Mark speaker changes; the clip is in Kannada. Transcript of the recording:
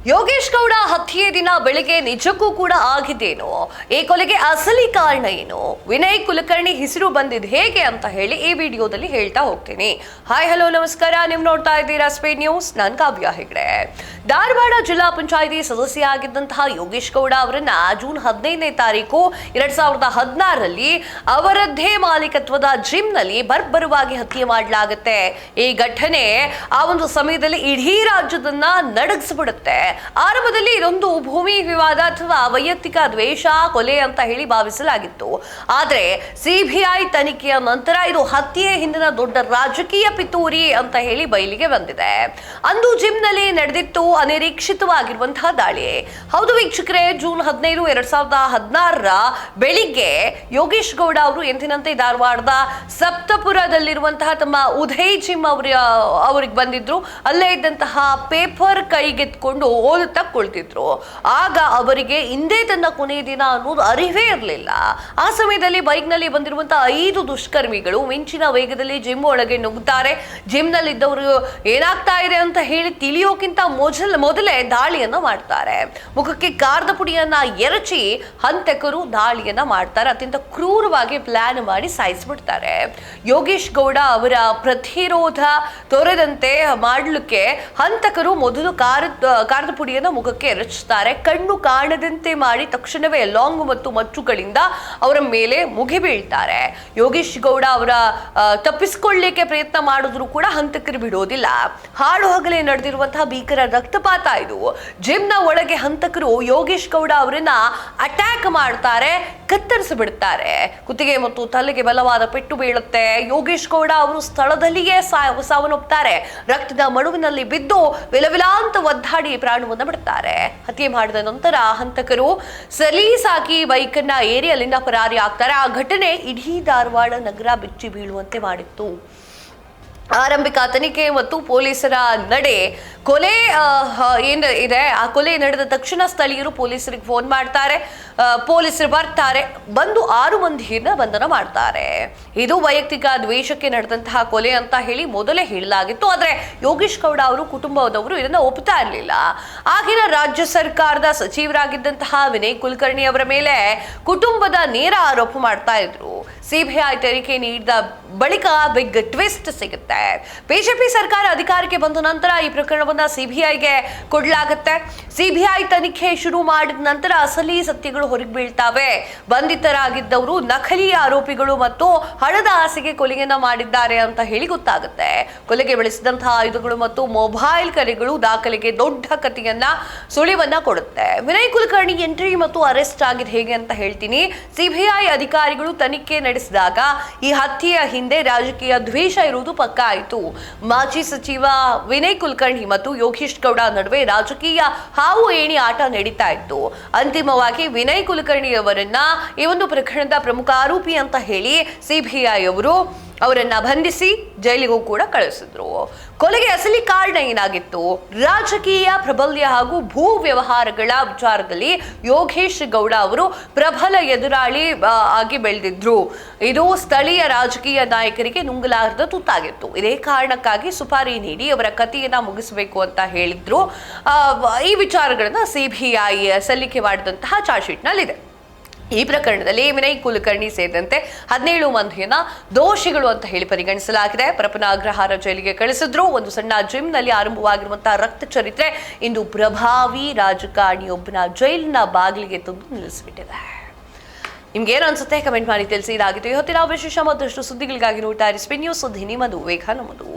Speaker 1: ಯೋಗೇಶ್ ಗೌಡ ಹತ್ಯೆ ದಿನ ಬೆಳಿಗ್ಗೆ ನಿಜಕ್ಕೂ ಕೂಡ ಆಗಿದ್ದೇನೋ, ಈ ಕೊಲೆಗೆ ಅಸಲಿ ಕಾರಣ ಏನು, ವಿನಯ್ ಕುಲಕರ್ಣಿ ಹೆಸರು ಬಂದಿದ್ ಹೇಗೆ ಅಂತ ಹೇಳಿ ಈ ವಿಡಿಯೋದಲ್ಲಿ ಹೇಳ್ತಾ ಹೋಗ್ತೀನಿ. ಹಾಯ್ ಹಲೋ ನಮಸ್ಕಾರ, ನೀವು ನೋಡ್ತಾ ಇದ್ದೀರಾ ಸ್ಪೀಡ್ ನ್ಯೂಸ್. ನಾನು ಕಾವ್ಯ ಹೆಗ್ಡೆ. ಧಾರವಾಡ ಜಿಲ್ಲಾ ಪಂಚಾಯಿತಿ ಸದಸ್ಯ ಆಗಿದ್ದಂತಹ ಯೋಗೇಶ್ ಗೌಡ ಅವರನ್ನ ಜೂನ್ 15ನೇ ತಾರೀಕು 2016ರಲ್ಲಿ ಅವರದ್ದೇ ಮಾಲೀಕತ್ವದ ಜಿಮ್ ನಲ್ಲಿ ಬರ್ಬರವಾಗಿ ಹತ್ಯೆ ಮಾಡಲಾಗುತ್ತೆ. ಈ ಘಟನೆ ಆ ಒಂದು ಸಮಯದಲ್ಲಿ ಇಡೀ ರಾಜ್ಯದನ್ನ ನಡಗಿಸ್ಬಿಡುತ್ತೆ. ಆರಂಭದಲ್ಲಿ ಇದೊಂದು ಭೂಮಿ ವಿವಾದ ಅಥವಾ ವೈಯಕ್ತಿಕ ದ್ವೇಷ ಕೊಲೆ ಅಂತ ಹೇಳಿ ಭಾವಿಸಲಾಗಿತ್ತು. ಆದ್ರೆ ಸಿಬಿಐ ತನಿಖೆಯ ನಂತರ ಇದು ಹತ್ಯೆ ಹಿಂದಿನ ದೊಡ್ಡ ರಾಜಕೀಯ ಪಿತೂರಿ ಅಂತ ಹೇಳಿ ಬಯಲಿಗೆ ಬಂದಿದೆ. ಅಂದು ಜಿಮ್ ನಲ್ಲಿ ನಡೆದಿತ್ತು ಅನಿರೀಕ್ಷಿತವಾಗಿರುವಂತಹ ದಾಳಿ. ಹೌದು ವೀಕ್ಷಕರೇ, ಜೂನ್ 15, 2016 ಬೆಳಿಗ್ಗೆ ಯೋಗೇಶ್ ಗೌಡ ಅವರು ಎಂದಿನಂತೆ ಧಾರವಾಡದ ಸಪ್ತಪುರದಲ್ಲಿರುವಂತಹ ತಮ್ಮ ಉದಯ್ ಜಿಮ್ ಅವ್ರಿಗೆ ಬಂದಿದ್ರು. ಅಲ್ಲೇ ಇದ್ದಂತಹ ಪೇಪರ್ ಕೈಗೆತ್ಕೊಂಡು ಓದುತ್ತಾ ಕುಳಿತಿದ್ರು. ಆಗ ಅವರಿಗೆ ಇಂದೇ ತನ್ನ ಕೊನೆಯ ದಿನ ಅನ್ನೋದು ಅರಿವೇ ಇರಲಿಲ್ಲ. ಆ ಸಮಯದಲ್ಲಿ ಬೈಕ್ ನಲ್ಲಿ ಬಂದಿರುವಂತಹ 5 ದುಷ್ಕರ್ಮಿಗಳು ಮಿಂಚಿನ ವೇಗದಲ್ಲಿ ಜಿಮ್ ಒಳಗೆ ನುಗ್ಗುತ್ತಾರೆ. ಜಿಮ್ ನಲ್ಲಿ ಇದ್ದವರು ಏನಾಗ್ತಾ ಇದೆ ಅಂತ ಹೇಳಿ ತಿಳಿಯೋಕ್ಕಿಂತ ಮೊದಲೇ ದಾಳಿಯನ್ನ ಮಾಡ್ತಾರೆ. ಮುಖಕ್ಕೆ ಕಾರದ ಪುಡಿಯನ್ನ ಎರಚಿ ಹಂತಕರು ದಾಳಿಯನ್ನ ಮಾಡ್ತಾರೆ. ಅತ್ಯಂತ ಕ್ರೂರವಾಗಿ ಪ್ಲಾನ್ ಮಾಡಿ ಸಾಯಿಸ್ಬಿಡ್ತಾರೆ. ಯೋಗೇಶ್ ಗೌಡ ಅವರ ಪ್ರತಿರೋಧ ತೊರೆದಂತೆ ಮಾಡಲಿಕ್ಕೆ ಹಂತಕರು ಮೊದಲು ಕಾರದ ಪುಡಿಯನ್ನು ಮುಖಕ್ಕೆ ಎರಚುತ್ತಾರೆ. ಕಣ್ಣು ಕಾಣದಂತೆ ಮಾಡಿ ತಕ್ಷಣವೇ ಲಾಂಗ್ ಮತ್ತು ಮಚ್ಚುಗಳಿಂದ ಅವರ ಮೇಲೆ ಮುಗಿಬೀಳ್ತಾರೆ. ಯೋಗೇಶ್ ಗೌಡ ಅವರ ತಪ್ಪಿಸಿಕೊಳ್ಳಲಿಕ್ಕೆ ಪ್ರಯತ್ನ ಮಾಡಿದ್ರು ಕೂಡ ಹಂತಕರು ಬಿಡೋದಿಲ್ಲ. ಹಾಡು ಹಗಲೇ ನಡೆದಿರುವಂತಹ ಭೀಕರ ರಕ್ತಪಾತ ಇದು. ಜಿಮ್ನ ಒಳಗೆ ಹಂತಕರು ಯೋಗೇಶ್ ಗೌಡ ಅವರನ್ನ ಅಟ್ಯಾಕ್ ಮಾಡ್ತಾರೆ, ಕತ್ತರಿಸಿ ಬಿಡುತ್ತಾರೆ. ಕುತ್ತಿಗೆ ಮತ್ತು ತಲೆಗೆ ಬಲವಾದ ಪೆಟ್ಟು ಬೀಳುತ್ತೆ. ಯೋಗೇಶ್ ಗೌಡ ಅವರು ಸ್ಥಳದಲ್ಲಿಯೇ ಸಾವನ್ನಪ್ಪುತ್ತಾರೆ. ರಕ್ತದ ಮಡುವಿನಲ್ಲಿ ಬಿದ್ದು ವಿಲವಿಲ ಅಂತ ಒದ್ದಾಡಿ ಪ್ರಾಣವನ್ನು ಬಿಡುತ್ತಾರೆ. ಹತ್ಯೆ ಮಾಡಿದ ನಂತರ ಹಂತಕರು ಸಲೀಸಾಗಿ ಬೈಕನ್ನ ಏರಿ ಅಲ್ಲಿಂದ ಪರಾರಿ ಆಗ್ತಾರೆ. ಆ ಘಟನೆ ಇಡೀ ಧಾರವಾಡ ನಗರ ಬೆಚ್ಚಿ ಬೀಳುವಂತೆ ಮಾಡಿತ್ತು. ಆರಂಭಿಕ ತನಿಖೆ ಮತ್ತು ಪೊಲೀಸರ ನಡೆ ಕೊಲೆ ಏನು ಇದೆ, ಆ ಕೊಲೆ ನಡೆದ ತಕ್ಷಣ ಸ್ಥಳೀಯರು ಪೊಲೀಸರಿಗೆ ಫೋನ್ ಮಾಡ್ತಾರೆ. ಪೊಲೀಸರು ಬರ್ತಾರೆ, ಬಂದು 6 ಮಂದಿಯನ್ನ ಬಂಧನ ಮಾಡ್ತಾರೆ. ಇದು ವೈಯಕ್ತಿಕ ದ್ವೇಷಕ್ಕೆ ನಡೆದಂತಹ ಕೊಲೆ ಅಂತ ಹೇಳಿ ಮೊದಲೇ ಹೇಳಲಾಗಿತ್ತು. ಆದ್ರೆ ಯೋಗೇಶ್ ಗೌಡ ಅವರು ಕುಟುಂಬದವರು ಇದನ್ನ ಒಪ್ತಾ ಇರಲಿಲ್ಲ. ಆಗಿನ ರಾಜ್ಯ ಸರ್ಕಾರದ ಸಚಿವರಾಗಿದ್ದಂತಹ ವಿನಯ್ ಕುಲಕರ್ಣಿ ಅವರ ಮೇಲೆ ಕುಟುಂಬದ ನೇರ ಆರೋಪ ಮಾಡ್ತಾ ಇದ್ರು. ಸಿಬಿಐ ತನಿಖೆ ನೀಡಿದ ಬಳಿಕ ಬಿಗ್ ಟ್ವಿಸ್ಟ್ ಸಿಗುತ್ತೆ. ಬಿಜೆಪಿ ಸರ್ಕಾರ ಅಧಿಕಾರಕ್ಕೆ ಬಂದ ನಂತರ ಈ ಪ್ರಕರಣವನ್ನ ಸಿಬಿಐಗೆ ಕೊಡಲಾಗುತ್ತೆ. ಸಿಬಿಐ ತನಿಖೆ ಶುರು ಮಾಡಿದ ನಂತರ ಅಸಲಿ ಸತ್ಯಗಳು ಹೊರಗೆ ಬೀಳ್ತಾವೆ. ಬಂಧಿತರಾಗಿದ್ದವರು ನಕಲಿ ಆರೋಪಿಗಳು ಮತ್ತು ಹಣದ ಆಸೆಗೆ ಕೊಲೆಯನ್ನ ಮಾಡಿದ್ದಾರೆ ಅಂತ ಹೇಳಿ ಗೊತ್ತಾಗುತ್ತೆ. ಕೊಲೆಗೆ ಬಳಸಿದಂತಹ ಆಯುಧಗಳು ಮತ್ತು ಮೊಬೈಲ್ ಕರೆಗಳು ದಾಖಲೆಗೆ ದೊಡ್ಡ ಕಥೆಯನ್ನ ಸುಳಿವನ್ನ ಕೊಡುತ್ತೆ. ವಿನಯ್ ಕುಲಕರ್ಣಿ ಎಂಟ್ರಿ ಮತ್ತು ಅರೆಸ್ಟ್ ಆಗಿದ್ದು ಹೇಗೆ ಅಂತ ಹೇಳ್ತೀನಿ. ಸಿಬಿಐ ಅಧಿಕಾರಿಗಳು ತನಿಖೆ ನಡೆಸಿದಾಗ ಈ ಹತ್ಯೆಯ ಹಿಂದೆ ರಾಜಕೀಯ ದ್ವೇಷ ಇರುವುದು ಪಕ್ಕಾ ಆಯಿತು. ಮಾಜಿ ಸಚಿವ ವಿನಯ್ ಕುಲಕರ್ಣಿ ಮತ್ತು ಯೋಗೇಶ್ ಗೌಡ ನಡುವೆ ರಾಜಕೀಯ ಹಾವು ಏಣಿ ಆಟ ನಡೀತಾ ಇತ್ತು. ಅಂತಿಮವಾಗಿ ವಿನಯ್ ಕುಲಕರ್ಣಿ ಅವರನ್ನ ಈ ಒಂದು ಪ್ರಕರಣದ ಪ್ರಮುಖ ಆರೋಪಿ ಅಂತ ಹೇಳಿ ಸಿಬಿಐ ಅವರು ಅವರನ್ನ ಬಂಧಿಸಿ ಜೈಲಿಗೂ ಕೂಡ ಕಳಿಸಿದ್ರು. ಕೊಲೆಗೆ ಅಸಲಿ ಕಾರಣ ಏನಾಗಿತ್ತು? ರಾಜಕೀಯ ಪ್ರಾಬಲ್ಯ ಹಾಗೂ ಭೂ ವ್ಯವಹಾರಗಳ ವಿಚಾರದಲ್ಲಿ ಯೋಗೇಶ್ ಗೌಡ ಅವರು ಪ್ರಬಲ ಎದುರಾಳಿ ಆಗಿ ಬೆಳೆದಿದ್ರು. ಇದು ಸ್ಥಳೀಯ ರಾಜಕೀಯ ನಾಯಕರಿಗೆ ನುಂಗಲಾರದ ತುತ್ತಾಗಿತ್ತು. ಇದೇ ಕಾರಣಕ್ಕಾಗಿ ಸುಪಾರಿ ನೀಡಿ ಅವರ ಕಥೆಯನ್ನ ಮುಗಿಸಬೇಕು ಅಂತ ಹೇಳಿದ್ರು. ಈ ವಿಚಾರಗಳನ್ನ ಸಿಬಿಐ ಸಲ್ಲಿಕೆ ಮಾಡಿದಂತಹ ಚಾರ್ಜ್ ಶೀಟ್ ನಲ್ಲಿದೆ. ಈ ಪ್ರಕರಣದಲ್ಲಿ ವಿನಯ್ ಕುಲಕರ್ಣಿ ಸೇರಿದಂತೆ 17 ಮಂದಿಯನ್ನ ದೋಷಿಗಳು ಅಂತ ಹೇಳಿ ಪರಿಗಣಿಸಲಾಗಿದೆ. ಪರಪ್ಪನ ಅಗ್ರಹಾರ ಜೈಲಿಗೆ ಕಳಿಸಿದ್ರು. ಒಂದು ಸಣ್ಣ ಜಿಮ್ ನಲ್ಲಿ ಆರಂಭವಾಗಿರುವಂತಹ ರಕ್ತ ಚರಿತ್ರೆ ಇಂದು ಪ್ರಭಾವಿ ರಾಜಕಾರಣಿಯೊಬ್ಬನ ಜೈಲಿನ ಬಾಗಿಲಿಗೆ ತಂದು ನಿಲ್ಲಿಸಿಬಿಟ್ಟಿದೆ. ನಿಮ್ಗೆ ಏನು ಅನ್ಸುತ್ತೆ ಕಮೆಂಟ್ ಮಾಡಿ ತಿಳಿಸಿ. ಇದಾಗಿತ್ತು ಇವತ್ತಿನ ವಿಶೇಷ ಮತ್ತಷ್ಟು ಸುದ್ದಿಗಳಿಗಾಗಿ ನೋಡ್ತಾ ಇರಿ ಸ್ಪೀಡ್ ನ್ಯೂಸ್. ಸುದ್ದಿ ನಿಮ್ಮದು, ವೇಗ ನಮ್ಮದು.